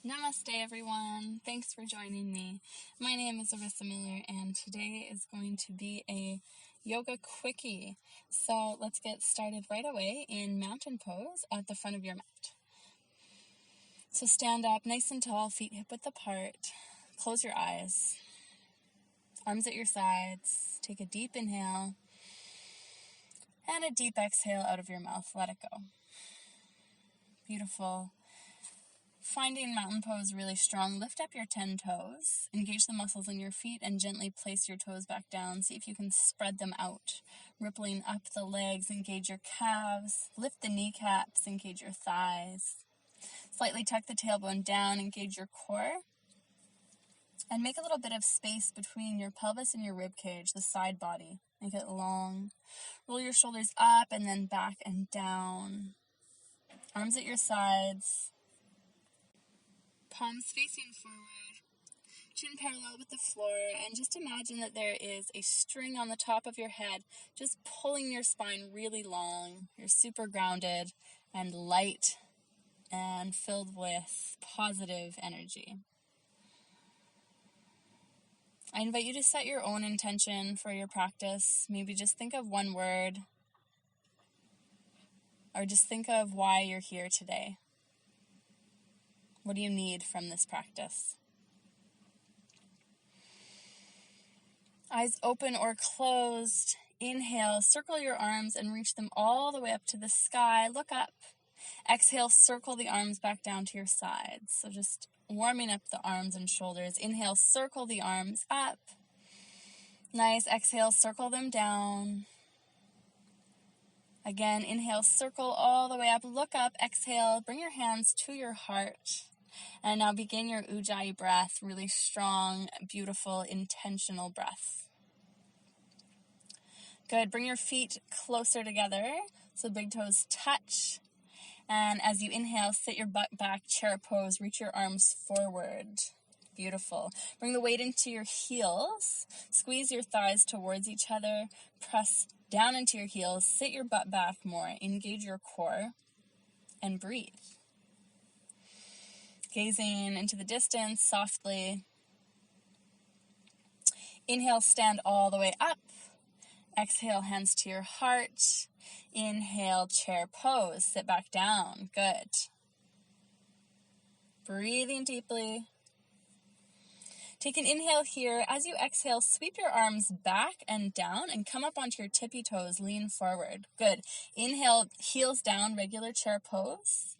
Namaste everyone, thanks for joining me. My name is Arissa Miller and today is going to be a yoga quickie. So let's get started right away in mountain pose at the front of your mat. So stand up nice and tall, feet hip width apart, close your eyes, arms at your sides, take a deep inhale and a deep exhale out of your mouth, let it go. Beautiful. Finding mountain pose really strong, lift up your 10 toes, engage the muscles in your feet, and gently place your toes back down. See if you can spread them out, rippling up the legs, engage your calves, lift the kneecaps, engage your thighs. Slightly tuck the tailbone down, engage your core, and make a little bit of space between your pelvis and your rib cage, the side body. Make it long. Roll your shoulders up and then back and down. Arms at your sides. Palms facing forward, chin parallel with the floor, and just imagine that there is a string on the top of your head, just pulling your spine really long. You're super grounded and light and filled with positive energy. I invite you to set your own intention for your practice. Maybe just think of one word, or just think of why you're here today. What do you need from this practice? Eyes open or closed. Inhale, circle your arms and reach them all the way up to the sky. Look up. Exhale, circle the arms back down to your sides. So just warming up the arms and shoulders. Inhale, circle the arms up. Nice. Exhale, circle them down. Again, inhale, circle all the way up. Look up. Exhale, bring your hands to your heart. And now begin your Ujjayi breath, really strong, beautiful, intentional breath. Good. Bring your feet closer together so big toes touch. And as you inhale, sit your butt back, chair pose, reach your arms forward. Beautiful. Bring the weight into your heels. Squeeze your thighs towards each other. Press down into your heels. Sit your butt back more. Engage your core. And breathe. Gazing into the distance softly. Inhale, stand all the way up. Exhale, hands to your heart. Inhale, chair pose. Sit back down. Good. Breathing deeply. Take an inhale here. As you exhale, sweep your arms back and down and come up onto your tippy toes. Lean forward. Good. Inhale, heels down, regular chair pose.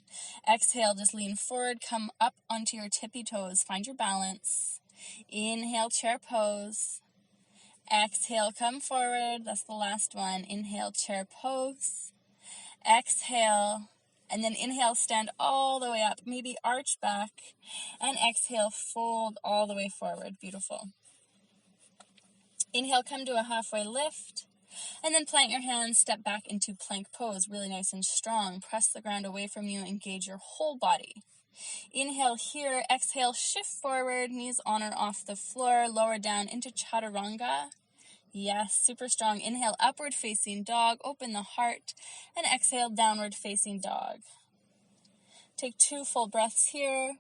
Exhale, just lean forward, come up onto your tippy toes. Find your balance. Inhale, chair pose. Exhale, come forward. That's the last one. Inhale, chair pose. Exhale, and then inhale, stand all the way up. Maybe arch back. And exhale, fold all the way forward. Beautiful. Inhale, come to a halfway lift. And then plant your hands, step back into plank pose, really nice and strong. Press the ground away from you, engage your whole body. Inhale here, exhale, shift forward, knees on or off the floor, lower down into chaturanga. Yes, super strong. Inhale, upward facing dog, open the heart, and exhale, downward facing dog. Take 2 full breaths here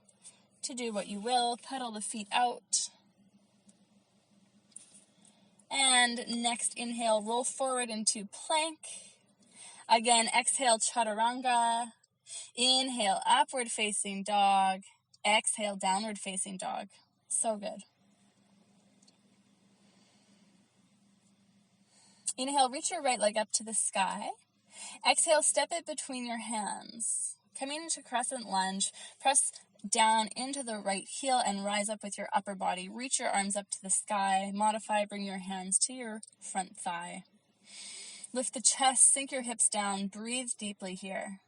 to do what you will. Pedal the feet out. And next inhale, roll forward into plank. Again, exhale, chaturanga. Inhale, upward facing dog. Exhale, downward facing dog. So good. Inhale, reach your right leg up to the sky. Exhale, step it between your hands. Coming into crescent lunge, press down into the right heel and rise up with your upper body. Reach your arms up to the sky. Modify, bring your hands to your front thigh. Lift the chest, sink your hips down. Breathe deeply here.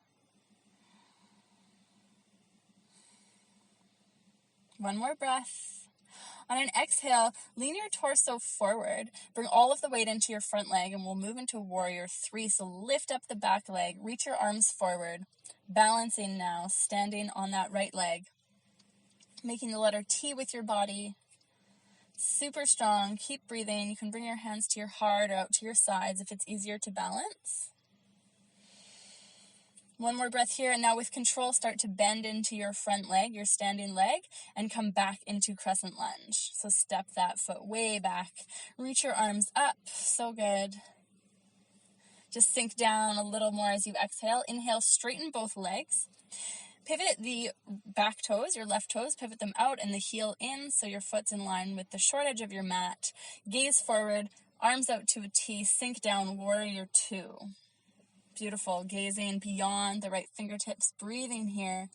One more breath. On an exhale, lean your torso forward. Bring all of the weight into your front leg and we'll move into warrior 3. So lift up the back leg, reach your arms forward. Balancing now, standing on that right leg. Making the letter T with your body. Super strong. Keep breathing. You can bring your hands to your heart or out to your sides if it's easier to balance. One more breath here, and now with control, start to bend into your front leg, your standing leg, and come back into crescent lunge. So step that foot way back. Reach your arms up. So good. Just sink down a little more as you exhale. Inhale, straighten both legs. Pivot the back toes, your left toes, pivot them out and the heel in so your foot's in line with the short edge of your mat. Gaze forward, arms out to a T, sink down, warrior two. Beautiful. Gazing beyond the right fingertips, breathing here.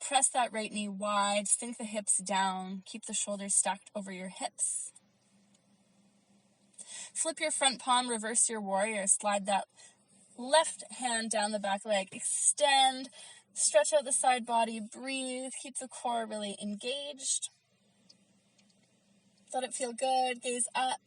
Press that right knee wide, sink the hips down, keep the shoulders stacked over your hips. Flip your front palm, reverse your warrior, slide that left hand down the back leg, extend, stretch out the side body, breathe, keep the core really engaged. Let it feel good. Gaze up.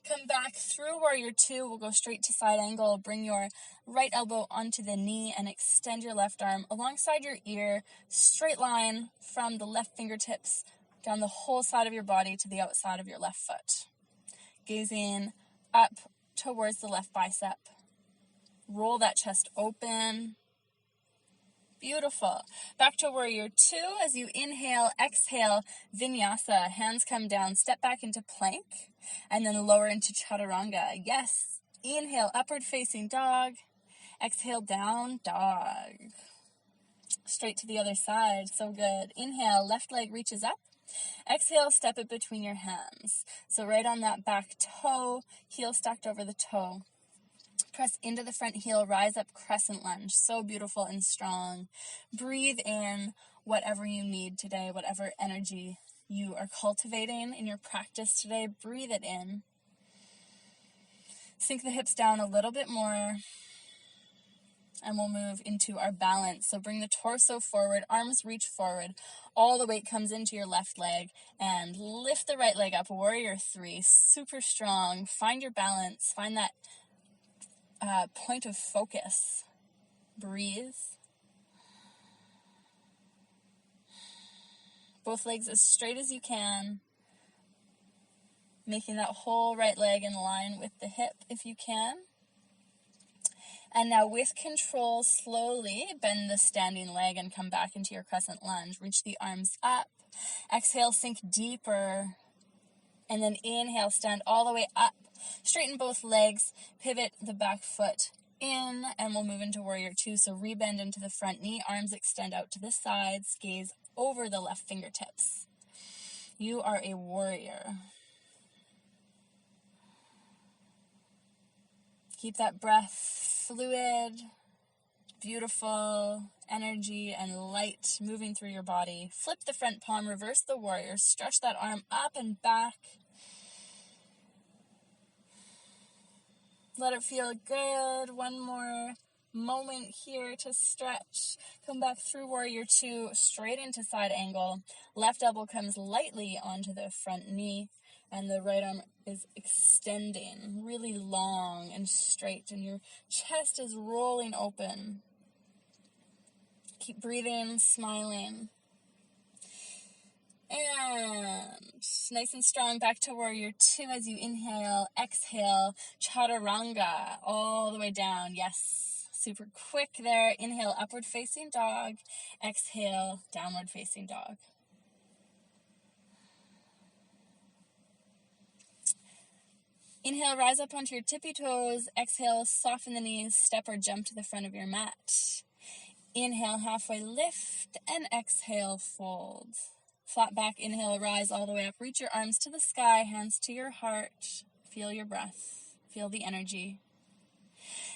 Come back through warrior two. We'll go straight to side angle. Bring your right elbow onto the knee and extend your left arm alongside your ear. Straight line from the left fingertips down the whole side of your body to the outside of your left foot. Gazing up towards the left bicep. Roll that chest open. Beautiful. Back to warrior two. As you inhale, exhale, vinyasa. Hands come down, step back into plank, and then lower into chaturanga. Yes. Inhale, upward facing dog. Exhale, down dog. Straight to the other side. So good. Inhale, left leg reaches up. Exhale, step it between your hands. So right on that back toe, heel stacked over the toe. Press into the front heel, rise up, crescent lunge. So beautiful and strong. Breathe in whatever you need today, whatever energy you are cultivating in your practice today. Breathe it in. Sink the hips down a little bit more. And we'll move into our balance. So bring the torso forward, arms reach forward. All the weight comes into your left leg. And lift the right leg up, warrior three. Super strong. Find your balance. Find that point of focus. Breathe. Both legs as straight as you can. Making that whole right leg in line with the hip if you can. And now with control, slowly bend the standing leg and come back into your crescent lunge. Reach the arms up. Exhale, sink deeper. And then inhale, stand all the way up. Straighten both legs, pivot the back foot in, and we'll move into warrior two. So rebend into the front knee, arms extend out to the sides, gaze over the left fingertips. You are a warrior. Keep that breath fluid, beautiful energy and light moving through your body. Flip the front palm, reverse the warrior, stretch that arm up and back. Let it feel good. One more moment here to stretch. Come back through warrior two, straight into side angle. Left elbow comes lightly onto the front knee, and the right arm is extending, really long and straight, and your chest is rolling open. Keep breathing, smiling. And nice and strong, back to warrior two as you inhale, exhale, chaturanga, all the way down. Yes, super quick there. Inhale, upward facing dog. Exhale, downward facing dog. Inhale, rise up onto your tippy toes. Exhale, soften the knees, step or jump to the front of your mat. Inhale, halfway lift, and exhale, fold. Flat back, inhale, rise all the way up. Reach your arms to the sky, hands to your heart. Feel your breath. Feel the energy.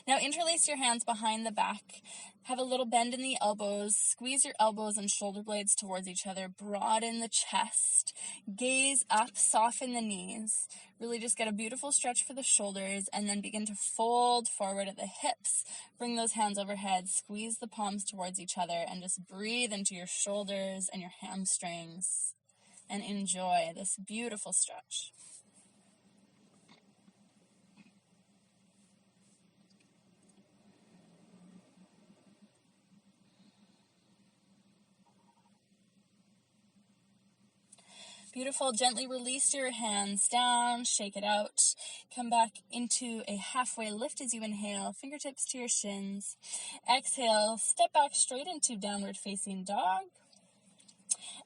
Now interlace your hands behind the back. Have a little bend in the elbows. Squeeze your elbows and shoulder blades towards each other. Broaden the chest. Gaze up, soften the knees. Really just get a beautiful stretch for the shoulders and then begin to fold forward at the hips. Bring those hands overhead. Squeeze the palms towards each other and just breathe into your shoulders and your hamstrings and enjoy this beautiful stretch. Beautiful. Gently release your hands down, shake it out. Come back into a halfway lift as you inhale, fingertips to your shins. Exhale, step back straight into downward facing dog.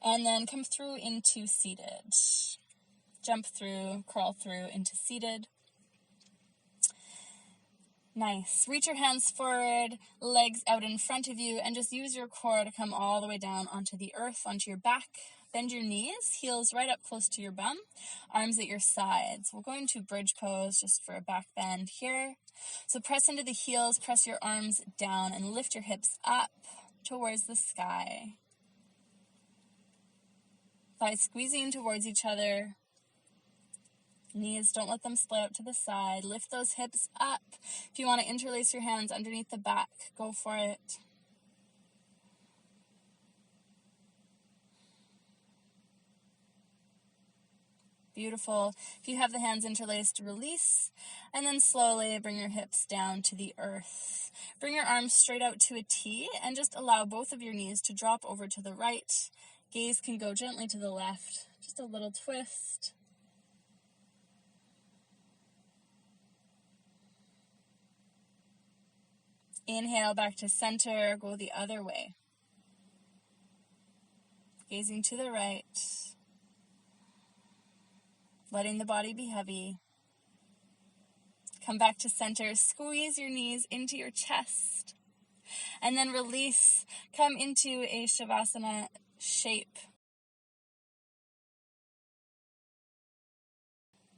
And then come through into seated. Jump through, crawl through into seated. Nice. Reach your hands forward, legs out in front of you, and just use your core to come all the way down onto the earth, onto your back. Bend your knees, heels right up close to your bum, arms at your sides. We'll go into bridge pose just for a back bend here. So press into the heels, press your arms down, and lift your hips up towards the sky. Thighs squeezing towards each other. Knees, don't let them splay out to the side. Lift those hips up. If you want to interlace your hands underneath the back, go for it. Beautiful. If you have the hands interlaced, release, and then slowly bring your hips down to the earth. Bring your arms straight out to a T, and just allow both of your knees to drop over to the right. Gaze can go gently to the left. Just a little twist. Inhale back to center, go the other way. Gazing to the right. Letting the body be heavy. Come back to center, squeeze your knees into your chest. And then release, come into a Shavasana shape.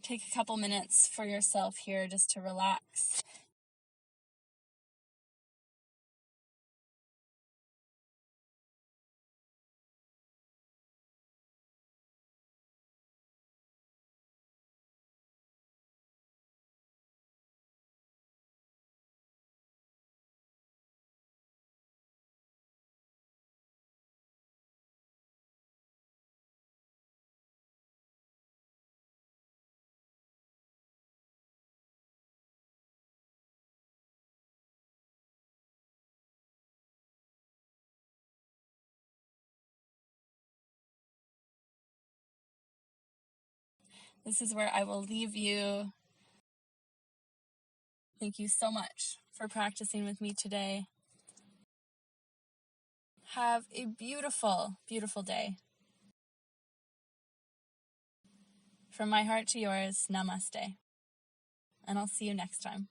Take a couple minutes for yourself here just to relax. This is where I will leave you. Thank you so much for practicing with me today. Have a beautiful, beautiful day. From my heart to yours, namaste. And I'll see you next time.